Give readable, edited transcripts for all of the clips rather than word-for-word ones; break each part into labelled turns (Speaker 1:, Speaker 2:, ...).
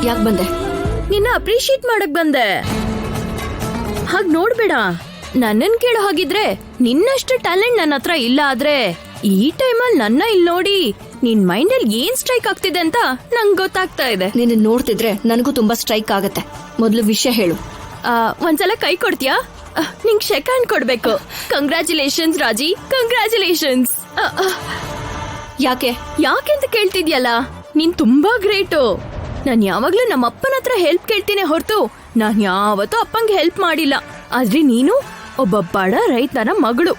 Speaker 1: ಯಾಕೆ ಬಂದೆ?
Speaker 2: ನಿನ್ನ ಅಪ್ರಿಶಿಯೇಟ್ ಮಾಡಕ್ ಬಂದೆ. ಹಾಗ್ ನೋಡ್ಬೇಡ, ನನ್ನನ್ ಕೇಳೋ ಹಾಗಿದ್ರೆ ನಿನ್ನಷ್ಟು ಟ್ಯಾಲೆಂಟ್ ನನ್ನ ಹತ್ರ ಇಲ್ಲ. ಆದ್ರೆ ಈ ಟೈಮಲ್ಲಿ ನನ್ನ ಇಲ್ಲಿ ನೋಡಿ ನಿನ್ ಮೈಂಡ್ ಅಲ್ಲಿ ಏನ್ ಸ್ಟ್ರೈಕ್ ಆಗ್ತಿದೆ ಅಂತ ನಂಗೆ ಗೊತ್ತಾಗ್ತಾ ಇದೆ.
Speaker 1: ನಿನ್ನ ನೋಡ್ತಿದ್ರೆ ನನಗೂ ತುಂಬಾ ಸ್ಟ್ರೈಕ್ ಆಗತ್ತೆ. ಮೊದ್ಲು ವಿಷಯ ಹೇಳು.
Speaker 2: ಒಂದ್ಸಲ ಕೈ ಕೊಡ್ತೀಯಾ? ನಿಂಗ್ ಶೇಕ್ ಹ್ಯಾಂಡ್ ಕೊಡ್ಬೇಕು. ಕಂಗ್ರಾಚುಲೇಷನ್ಸ್ ರಾಜಿ, ಕಂಗ್ರಾಚುಲೇಷನ್ಸ್.
Speaker 1: ಯಾಕೆ
Speaker 2: ಯಾಕೆಂತ ಕೇಳ್ತಿದ್ಯಲ್ಲ, ನೀನ್ ತುಂಬಾ ಗ್ರೇಟು. ನಾನ್ ಯಾವಾಗ್ಲೂ ನಮ್ಮ ಅಪ್ಪನ ಹತ್ರ ಹೆಲ್ಪ್ ಕೇಳ್ತೀನಿ ಹೊರತು ನಾನ್ ಯಾವತ್ತೂ ಅಪ್ಪಂಗೆ ಹೆಲ್ಪ್ ಮಾಡಿಲ್ಲ. ಆದ್ರೆ ನೀನು ಒಬ್ಬ ಬಡ ರೈತನ ಮಗಳು.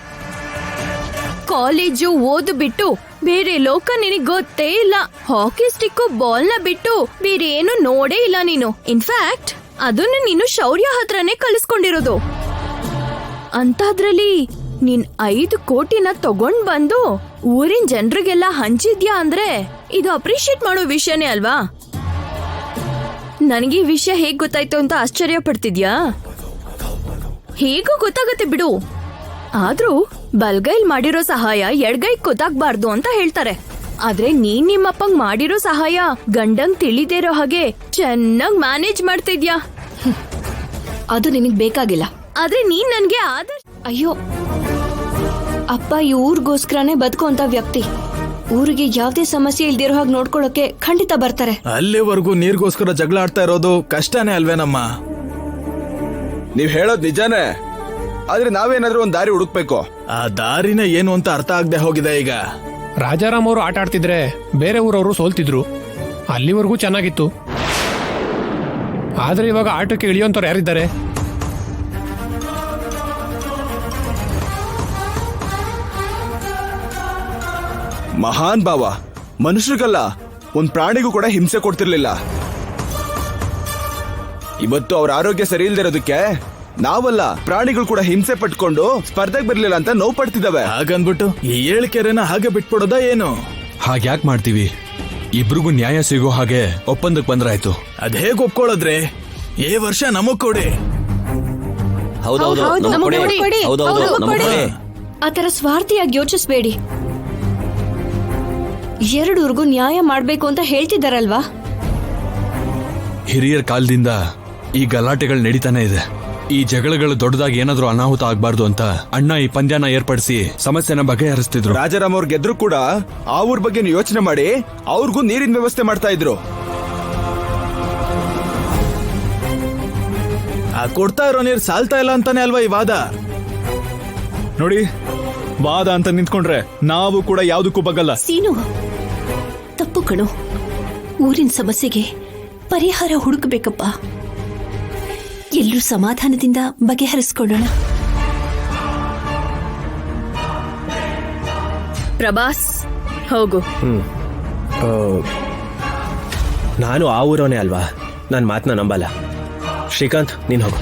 Speaker 2: ಕಾಲೇಜು ಓದು ಬಿಟ್ಟು ಬೇರೆ ಲೋಕ ನಿನಗ್ ಗೊತ್ತೇ ಇಲ್ಲ. ಹಾಕಿ ಸ್ಟಿಕ್ ಬಾಲ್ ನ ಬಿಟ್ಟು ಬೇರೆ ಏನು ನೋಡೇ ಇಲ್ಲ ನೀನು. ಇನ್ಫ್ಯಾಕ್ಟ್ ಅದನ್ನು ನೀನು ಶೌರ್ಯ ಹತ್ರನೇ ಕಲಿಸ್ಕೊಂಡಿರೋದು. ಅಂತಾದ್ರಲ್ಲಿ ನೀನ್ 5 ಕೋಟಿನ ತಗೊಂಡ್ ಬಂದು ಊರಿನ ಜನರಿಗೆಲ್ಲ ಹಂಚಿದ್ಯಾ ಅಂದ್ರೆ ಇದು ಅಪ್ರಿಶಿಯೇಟ್ ಮಾಡೋ ವಿಷಯನೇ ಅಲ್ವಾ? ನನಗೆ ವಿಷಯ ಹೇಗ್ ಗೊತ್ತಾಯ್ತು ಅಂತ ಆಶ್ಚರ್ಯ ಪಡ್ತಿದ್ಯಾ? ಹೇಗೂ ಗೊತ್ತಾಗತ್ತೆ ಬಿಡು. ಆದ್ರೂ ಬಲ್ಗೈಲ್ ಮಾಡಿರೋ ಸಹಾಯ ಎಡ್ಗೈಗ್ ಗೊತ್ತಾಗ್ಬಾರ್ದು ಅಂತ ಹೇಳ್ತಾರೆ. ಆದ್ರೆ ನೀನ್ ನಿಮ್ಮಪ್ಪಂಗ್ ಮಾಡಿರೋ ಸಹಾಯ ಗಂಡಂಗ್ ತಿಳಿದೇ ಇರೋ ಹಾಗೆ ಚೆನ್ನಾಗ್ ಮ್ಯಾನೇಜ್ ಮಾಡ್ತಿದ್ಯಾ.
Speaker 1: ಅದು ನಿನಗ್ ಬೇಕಾಗಿಲ್ಲ.
Speaker 2: ಆದ್ರೆ ನೀನ್ ನನ್ಗೆ
Speaker 1: ಅಯ್ಯೋ, ಅಪ್ಪ ಈ ಊರ್ಗೋಸ್ಕರನೇ ಬದುಕುವಂತ ವ್ಯಕ್ತಿ. ಊರಿಗೆ ಯಾವ್ದೇ ಸಮಸ್ಯೆ ಇಲ್ದಿರೋ ಹಾಗೆ ನೋಡ್ಕೊಳ್ಳೋಕೆ ಖಂಡಿತ ಬರ್ತಾರೆ.
Speaker 3: ಅಲ್ಲಿವರೆಗೂ ನೀರ್ಗೋಸ್ಕರ ಜಗಳ ಆಡ್ತಾ ಇರೋದು ಕಷ್ಟನೇ ಅಲ್ವೇನಮ್ಮ?
Speaker 4: ನೀವ್ ಹೇಳೋದ್ ನಿಜಾನೇ, ಆದ್ರೆ ನಾವೇನಾದ್ರೂ ಒಂದ್ ದಾರಿ ಹುಡುಕ್ಬೇಕು.
Speaker 3: ಆ ದಾರಿನ ಏನು ಅಂತ ಅರ್ಥ ಆಗದೆ ಹೋಗಿದೆ ಈಗ.
Speaker 5: ರಾಜಾರಾಮ್ ಅವರು ಆಟ ಆಡ್ತಿದ್ರೆ ಬೇರೆ ಊರವರು ಸೋಲ್ತಿದ್ರು. ಅಲ್ಲಿವರೆಗೂ ಚೆನ್ನಾಗಿತ್ತು. ಆದ್ರೆ ಇವಾಗ ಆಟಕ್ಕೆ ಇಳಿಯೋಂತವ್ರು ಯಾರಿದ್ದಾರೆ?
Speaker 4: ಮಹಾನ್ ಭಾವ ಮನುಷ್ಯರಿಗಲ್ಲ, ಒಂದ್ ಪ್ರಾಣಿಗೂ ಕೂಡ ಹಿಂಸೆ ಕೊಡ್ತಿರ್ಲಿಲ್ಲ. ಇವತ್ತು ಅವ್ರ ಆರೋಗ್ಯ ಸರಿ ಇಲ್ದಿರೋದಕ್ಕೆ ನಾವಲ್ಲ, ಪ್ರಾಣಿಗಳು ಕೂಡ ಹಿಂಸೆ ಪಟ್ಕೊಂಡು ಸ್ಪರ್ಧೆಗೆ ಬರ್ಲಿಲ್ಲ ಅಂತ ನೋವು ಪಡ್ತಿದ್ದಾವೆ.
Speaker 3: ಹಾಗನ್ಬಿಟ್ಟು ಈ ಏಳಿಕೆರೆನ ಹಾಗೆ ಬಿಟ್ಬಿಡೋದ ಏನು?
Speaker 6: ಹಾಗ್ಯಾಕ್ ಮಾಡ್ತೀವಿ? ಇಬ್ರಿಗೂ ನ್ಯಾಯ ಸಿಗೋ ಹಾಗೆ ಒಪ್ಪಂದಕ್ಕೆ ಬಂದ್ರಾಯ್ತು.
Speaker 3: ಅದ್ ಹೇಗ್ ಒಪ್ಕೊಳ್ಳೋದ್ರೆ? ಈ ವರ್ಷ ನಮಗ್ ಕೊಡಿ.
Speaker 1: ಆತರ ಸ್ವಾರ್ಥಿಯಾಗಿ ಯೋಚಿಸ್ಬೇಡಿ. ಎರಡೂರ್ಗೂ ನ್ಯಾಯ ಮಾಡ್ಬೇಕು ಅಂತ ಹೇಳ್ತಿದಾರಲ್ವಾ?
Speaker 6: ಹಿರಿಯರ ಕಾಲದಿಂದ ಈ ಗಲಾಟೆಗಳು ನಡೀತಾನೆ ಇದೆ. ಈ ಜಗಳಗಳು ದೊಡ್ಡದಾಗಿ ಏನಾದ್ರೂ ಅನಾಹುತ ಆಗ್ಬಾರ್ದು ಅಂತ ಅಣ್ಣ ಈ ಪಂದ್ಯನ ಏರ್ಪಡಿಸಿ ಸಮಸ್ಯೆನ ಬಗೆಹರಿಸ್ತಿದ್ರು.
Speaker 4: ರಾಜಾರಾಮ್ ಅವ್ರ ಗೆದ್ರು ಕೂಡ ಆ ಊರ್ ಬಗ್ಗೆ ಯೋಚನೆ ಮಾಡಿ ಅವ್ರಿಗೂ ನೀರಿನ ವ್ಯವಸ್ಥೆ ಮಾಡ್ತಾ ಇದ್ರು.
Speaker 3: ಆ ಕೊಡ್ತಾ ಇರೋ ನೀರ್ ಸಾಲ್ತಾ ಇಲ್ಲ ಅಂತಾನೆ ಅಲ್ವಾ ಈ ವಾದ?
Speaker 7: ನೋಡಿ, ವಾದ ಅಂತ ನಿಂತ್ಕೊಂಡ್ರೆ ನಾವು ಕೂಡ ಯಾವ್ದಕ್ಕೂ ಬಗ್ಗಲ್ಲ.
Speaker 8: ಸೀನು, ತಪ್ಪು ಕಣು. ಊರಿನ ಸಮಸ್ಯೆಗೆ ಪರಿಹಾರ ಹುಡುಕಬೇಕಪ್ಪ. ಎಲ್ಲರೂ ಸಮಾಧಾನದಿಂದ ಬಗೆಹರಿಸ್ಕೊಳ್ಳೋಣ.
Speaker 2: ಪ್ರಭಾಸ್, ಹೋಗು.
Speaker 9: ನಾನು ಆ ಊರವನೇ ಅಲ್ವಾ, ನನ್ನ ಮಾತನ್ನ ನಂಬಲ್ಲ. ಶ್ರೀಕಾಂತ್, ನೀನ್ ಹೋಗು.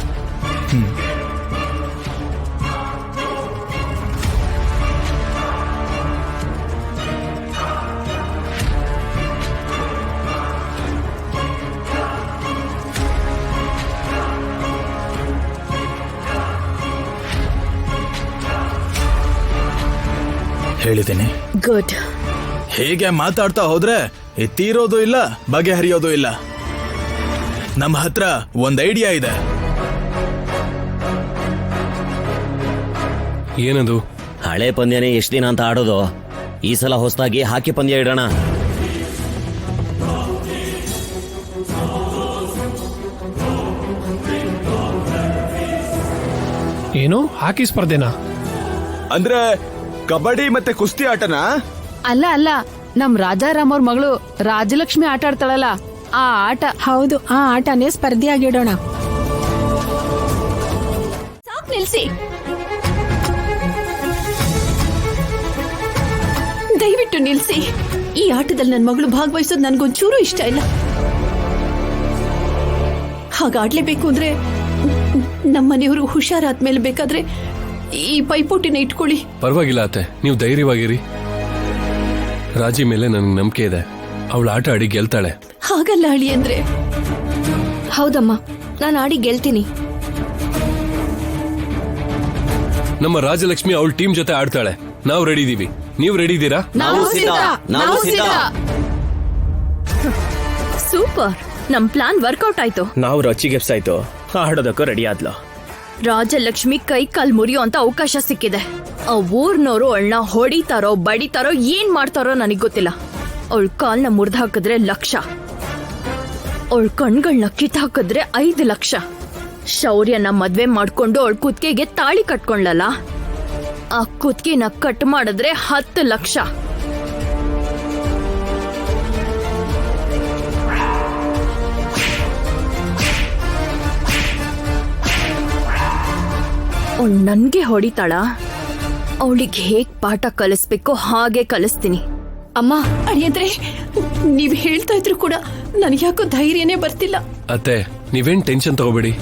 Speaker 3: ಹೇಳಿದ್ದೀನಿ.
Speaker 2: ಗುಡ್.
Speaker 3: ಹೀಗೆ ಮಾತಾಡ್ತಾ ಹೋದ್ರೆ ತೀರೋದು ಇಲ್ಲ, ಬಗೆಹರಿಯೋದು ಇಲ್ಲ. ನಮ್ಮ ಹತ್ರ ಒಂದ್ ಐಡಿಯಾ ಇದೆ.
Speaker 6: ಏನದು?
Speaker 9: ಹಳೆ ಪಂದ್ಯನೇ ಎಷ್ಟು ದಿನ ಅಂತ ಆಡೋದು? ಈ ಸಲ ಹೊಸದಾಗಿ ಹಾಕಿ ಪಂದ್ಯ ಇಡೋಣ.
Speaker 5: ಏನು ಹಾಕಿ ಸ್ಪರ್ಧೆನಾ?
Speaker 4: ಅಂದ್ರೆ ಕಬಡ್ಡಿ ಮತ್ತೆ ಕುಸ್ತಿ ಆಟನಾ?
Speaker 10: ಅಲ್ಲ, ನಮ್ ರಾಜಾರಾಮ್ ಅವ್ರ ಮಗಳು ರಾಜಲಕ್ಷ್ಮಿ ಆಟ ಆಡ್ತಾಳಲ್ಲ, ಆ ಆಟ.
Speaker 8: ಹೌದು, ಆ ಆಟನೇ ಸ್ಪರ್ಧೆಯಾಗಿಡೋಣ.
Speaker 1: ಸಾಕ್ ನಿಲ್ಸಿ.
Speaker 8: ದಯವಿಟ್ಟು ನಿಲ್ಸಿ. ಈ ಆಟದಲ್ಲಿ ನನ್ನ ಮಗಳು ಭಾಗವಹಿಸೋದು ನನ್ಗೊಂಚೂರು ಇಷ್ಟ ಇಲ್ಲ. ಹಾಗಾಡ್ಲೇಬೇಕು ಅಂದ್ರೆ ನಮ್ಮನೆಯವರು ಹುಷಾರಾದ್ಮೇಲೆ ಬೇಕಾದ್ರೆ ಈ ಪೈಪೋಟಿನ ಇಟ್ಕೊಳ್ಳಿ.
Speaker 6: ಪರವಾಗಿಲ್ಲ ಅತ್ತೆ, ನೀವು ಧೈರ್ಯವಾಗಿರಿ. ರಾಜಿ ಮೇಲೆ ನನಗೆ ನಂಬಿಕೆ ಇದೆ. ಅವಳು ಆಟ ಆಡಿ ಗೆಲ್ತಾಳೆ.
Speaker 8: ಹಾಗಲ್ಲ ಅಳಿ ಅಂದ್ರೆ.
Speaker 1: ಹೌದಮ್ಮ, ನಾನು ಆಡಿ ಗೆಲ್ತೀನಿ.
Speaker 6: ನಮ್ಮ ರಾಜಲಕ್ಷ್ಮಿ ಅವಳ ಟೀಮ್ ಜೊತೆ ಆಡ್ತಾಳೆ. ನಾವು ರೆಡಿ ಇದೀವಿ. ನೀವು ರೆಡಿ ಇದ್ದೀರಾ?
Speaker 2: ಸೂಪರ್. ನಮ್ ಪ್ಲಾನ್ ವರ್ಕೌಟ್ ಆಯ್ತು.
Speaker 9: ನಾವು ರೊಚ್ಚಿಗೆಪ್ಸಾಯ್ತು, ಆಡೋದಕ್ಕೂ ರೆಡಿ ಆದ್ಲು.
Speaker 2: ರಾಜಲಕ್ಷ್ಮಿ ಕೈ ಕಾಲ್ ಮುರಿಯೋ ಅಂತ ಅವಕಾಶ ಸಿಕ್ಕಿದೆ. ಆ ಊರ್ನವರು ಅವಳನ್ನ ಹೊಡಿತಾರೋ ಬಡಿತಾರೋ ಏನ್ ಮಾಡ್ತಾರೋ ನನಗ್ ಗೊತ್ತಿಲ್ಲ. ಅವಳ ಕಾಲ್ನ ಮುರಿದು ಹಾಕಿದ್ರೆ 1 ಲಕ್ಷ, ಅವಳ ಕಣ್ಗಳನ್ನ ಕಿತ್ ಹಾಕಿದ್ರೆ 5 ಲಕ್ಷ. ಶೌರ್ಯನ ಮದ್ವೆ ಮಾಡ್ಕೊಂಡು ಅವಳ ಕುತ್ತಿಗೆಗೆ ತಾಳಿ ಕಟ್ಕೊಂಡ್ಲಲ್ಲ, ಆ ಕುತ್ತಿಗೆನ ಕಟ್ ಮಾಡಿದ್ರೆ 10 ಲಕ್ಷ. ಅವಳು ನನ್ಗೆ ಹೊಡಿತಾಳ, ಅವಳಿಗೆ ಹೇಗ್ ಪಾಠ ಕಲಿಸ್ಬೇಕೋ ಹಾಗೆ ಕಲಿಸ್ತೀನಿ.
Speaker 1: ಅಮ್ಮ,
Speaker 8: ಅಳಿಯಂದ್ರೆ ನೀವ್ ಹೇಳ್ತಾ ಇದ್ರು ಕೂಡ ನನಗೆ ಯಾಕೋ ಧೈರ್ಯನೇ ಬರ್ತಿಲ್ಲ.
Speaker 11: ಅತ್ತೆ, ನೀವೇನ್ ಟೆನ್ಷನ್ ತಗೋಬೇಡಿ.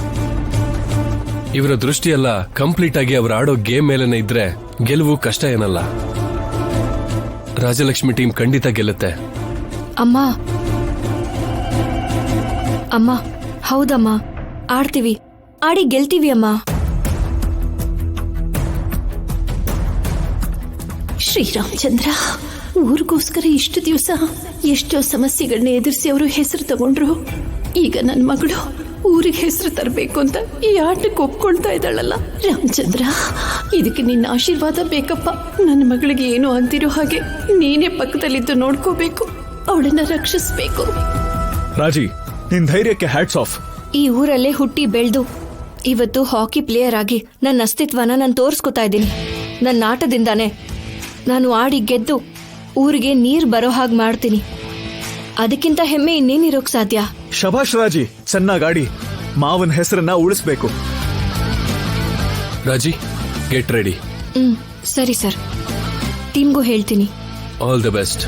Speaker 11: ಇವರ ದೃಷ್ಟಿ ಎಲ್ಲ ಕಂಪ್ಲೀಟ್ ಆಗಿ ಅವ್ರು ಆಡೋ ಗೇಮ್ ಮೇಲೆನೆ ಇದ್ರೆ ಗೆಲುವು ಕಷ್ಟ ಏನಲ್ಲ. ರಾಜಲಕ್ಷ್ಮಿ ಟೀಮ್ ಖಂಡಿತ ಗೆಲ್ಲುತ್ತೆ.
Speaker 1: ಅಮ್ಮ ಅಮ್ಮ ಹೌದಮ್ಮ, ಆಡ್ತೀವಿ, ಆಡಿ ಗೆಲ್ತೀವಿ ಅಮ್ಮ.
Speaker 8: ಶ್ರೀರಾಮಚಂದ್ರ, ಊರಿಗೋಸ್ಕರ ಇಷ್ಟು ದಿವಸ ಎಷ್ಟೋ ಸಮಸ್ಯೆಗಳನ್ನ ಎದುರಿಸಿ ಅವರು ಹೆಸರು ತಗೊಂಡ್ರು. ಈಗ ನನ್ನ ಮಗಳು ಊರಿಗೆ ಹೆಸರು ತರಬೇಕು ಅಂತ ಈ ಆಟಕ್ಕೆ ಒಪ್ಕೊಳ್ತಾ ಇದ್ದಾಳಲ್ಲ. ರಾಮಚಂದ್ರ, ಇದಕ್ಕೆ ನಿನ್ನ ಆಶೀರ್ವಾದ ಬೇಕಪ್ಪ. ನನ್ನ ಮಗಳಿಗೆ ಏನು ಅಂತಿರೋ ಹಾಗೆ ನೀನೇ ಪಕ್ಕದಲ್ಲಿದ್ದು ನೋಡ್ಕೋಬೇಕು, ಅವಳನ್ನ ರಕ್ಷಿಸ್ಬೇಕು.
Speaker 7: ರಾಜಿ, ನಿನ್ ಧೈರ್ಯಕ್ಕೆ ಹ್ಯಾಟ್ಸ್ ಆಫ್.
Speaker 1: ಈ ಊರಲ್ಲೇ ಹುಟ್ಟಿ ಬೆಳೆದು ಇವತ್ತು ಹಾಕಿ ಪ್ಲೇಯರ್ ಆಗಿ ನನ್ನ ಅಸ್ತಿತ್ವನ ನಾನು ತೋರಿಸ್ಕೊತಾ ಇದ್ದೀನಿ. ನನ್ನ ಆಟದಿಂದಾನೆ ನಾನು ಆಡಿ ಗೆದ್ದು ಊರಿಗೆ ನೀರ್ ಬರೋ ಹಾಗೆ ಮಾಡ್ತೀನಿ. ಅದಕ್ಕಿಂತ ಹೆಮ್ಮೆ ಇನ್ನೇನಿರೋಕ್ ಸಾಧ್ಯ?
Speaker 7: ಶಭಾಷ್ ರಾಜಿ, ಚೆನ್ನಾಗಾಡಿ. ಮಾವನ ಹೆಸರನ್ನ ಉಳಿಸ್ಬೇಕು.
Speaker 11: ರಾಜಿ, ಗೆಟ್ ರೆಡಿ.
Speaker 1: ಸರಿ ಸರ್, ಟೀಮ್ಗೂ ಹೇಳ್ತೀನಿ.
Speaker 11: All the best.